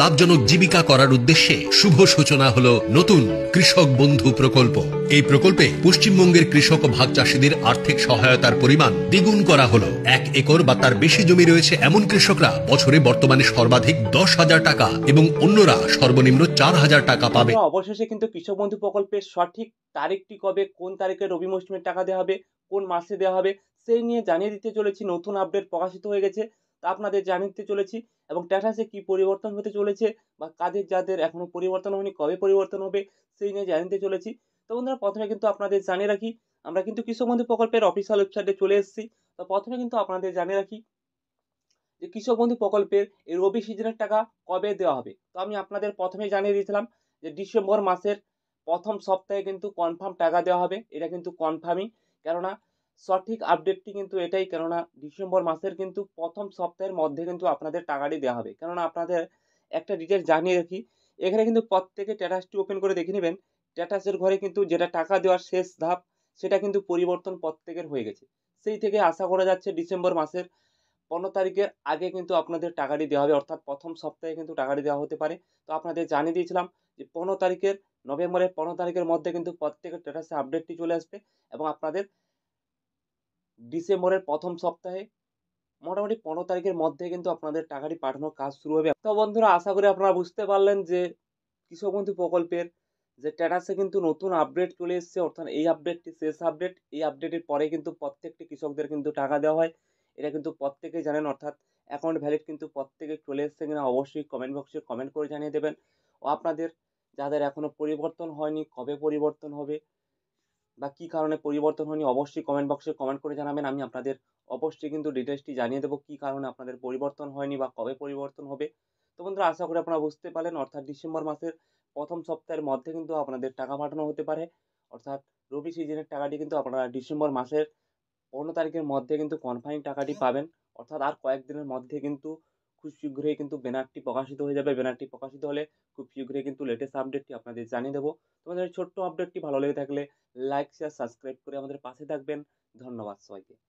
লাভজনক জীবিকা করার উদ্দেশ্যে শুভ সূচনা হলো নতুন কৃষক বন্ধু প্রকল্প। এই প্রকল্পে পশ্চিমবঙ্গের কৃষক ও ভাগ চাষীদের আর্থিক সহায়তার পরিমাণ দ্বিগুণ করা হলো। 1 একর বা তার বেশি জমি রয়েছে এমন কৃষকরা বছরে বর্তমানে সর্বাধিক 10,000 টাকা এবং অন্যরা সর্বনিম্ন 4,000 টাকা পাবে। অবশেষে কিন্তু কৃষক বন্ধু প্রকল্পের সঠিক তারিখটি কবে, কোন তারিখে রবি মৌসুমের টাকা দেওয়া হবে, কোন মাসে দেওয়া হবে, সেই নিয়ে জানিয়ে দিতে চলেছি। নতুন আপডেট প্রকাশিত হয়ে গেছে, তা আপনাদের জানিয়ে দিতে চলেছি। এবং স্ট্যাটাসে কি পরিবর্তন হতে চলেছে বা কাদের যাদের এখনো পরিবর্তন হয়নি কবে পরিবর্তন হবে সেই নিয়ে জানিয়ে দিতে চলেছি। তো বন্ধুরা, প্রথমে কিন্তু আপনাদের জানিয়ে রাখি, আমরা কিন্তু কৃষক বন্ধু প্রকল্পের অফিসিয়াল ওয়েবসাইটে চলে এসেছি। তো প্রথমে কিন্তু আপনাদের জানিয়ে রাখি যে কৃষক বন্ধু প্রকল্পের এই রবি সিজনের টাকা কবে দেওয়া হবে। তো আমি আপনাদের প্রথমেই জানিয়ে দিয়েছিলাম যে ডিসেম্বর মাসের প্রথম সপ্তাহে কিন্তু কনফার্ম টাকা দেওয়া হবে। এটা কিন্তু কনফার্মই, কেননা সঠিক আপডেটটি কিন্তু এটাই, কেননা ডিসেম্বর মাসের কিন্তু প্রথম সপ্তাহের মধ্যে কিন্তু আপনাদের টাকাটি দেওয়া হবে। কেননা আপনাদের একটা ডিটেলস জানিয়ে রাখি, এখানে কিন্তু প্রত্যেকে স্ট্যাটাসটি ওপেন করে দেখে নেবেন। স্ট্যাটাসের ঘরে কিন্তু যেটা টাকা দেওয়ার শেষ ধাপ সেটা কিন্তু পরিবর্তন প্রত্যেকের হয়ে গেছে। সেই থেকে আশা করা যাচ্ছে ডিসেম্বর মাসের 15 তারিখের আগে কিন্তু আপনাদের টাকাটি দেওয়া হবে, অর্থাৎ প্রথম সপ্তাহে কিন্তু টাকাটি দেওয়া হতে পারে। তো আপনাদের জানিয়ে দিয়েছিলাম যে 15 তারিখের, নভেম্বরের 15 তারিখের মধ্যে কিন্তু প্রত্যেকের স্ট্যাটাসে আপডেটটি চলে আসবে এবং আপনাদের ডিসেম্বরের প্রথম সপ্তাহে মোটামুটি 15 তারিখের মধ্যে কিন্তু আপনাদের টাকাটি পাঠানোর কাজ শুরু হবে। তো বন্ধুরা, আশা করি আপনারা বুঝতে পারলেন যে কৃষক বন্ধু প্রকল্পের যে স্ট্যাটাসে কিন্তু নতুন আপডেট চলে এসেছে, অর্থাৎ এই আপডেটটি শেষ আপডেট। এই আপডেটের পরে কিন্তু প্রত্যেকটি কৃষকদের কিন্তু টাকা দেওয়া হয়, এটা কিন্তু প্রত্যেকেই জানেন। অর্থাৎ অ্যাকাউন্ট ভ্যালিড কিন্তু প্রত্যেকে চলে এসেছে কিনা অবশ্যই কমেন্ট বক্সে কমেন্ট করে জানিয়ে দেবেন। ও আপনাদের যাদের এখনো পরিবর্তন হয়নি কবে পরিবর্তন হবে বা কী কারণে পরিবর্তন হয়নি অবশ্যই কমেন্ট বক্সে কমেন্ট করে জানাবেন। আমি আপনাদের অবশ্যই কিন্তু ডিটেইলসটি জানিয়ে দেবো কী কারণে আপনাদের পরিবর্তন হয়নি বা কবে পরিবর্তন হবে। তো বন্ধুরা, আশা করি আপনারা বুঝতে পারলেন, অর্থাৎ ডিসেম্বর মাসের প্রথম সপ্তাহের মধ্যে কিন্তু আপনাদের টাকা পাঠানো হতে পারে। অর্থাৎ রবি সিজনের টাকাটি কিন্তু আপনারা ডিসেম্বর মাসের 15 তারিখের মধ্যে কিন্তু কনফার্ম টাকাটি পাবেন। অর্থাৎ আর কয়েকদিনের মধ্যে কিন্তু খুব শীঘ্রই কিন্তু ব্যানারটি প্রকাশিত হয়ে যাবে। ব্যানারটি প্রকাশিত হলে খুব শীঘ্রই কিন্তু লেটেস্ট আপডেটটি আপনাদের জানিয়ে দেবো। তোমাদের ছোট্ট আপডেটটি ভালো লেগে থাকলে লাইক, শেয়ার, সাবস্ক্রাইব করে আমাদের পাশে থাকবেন। ধন্যবাদ সবাইকে।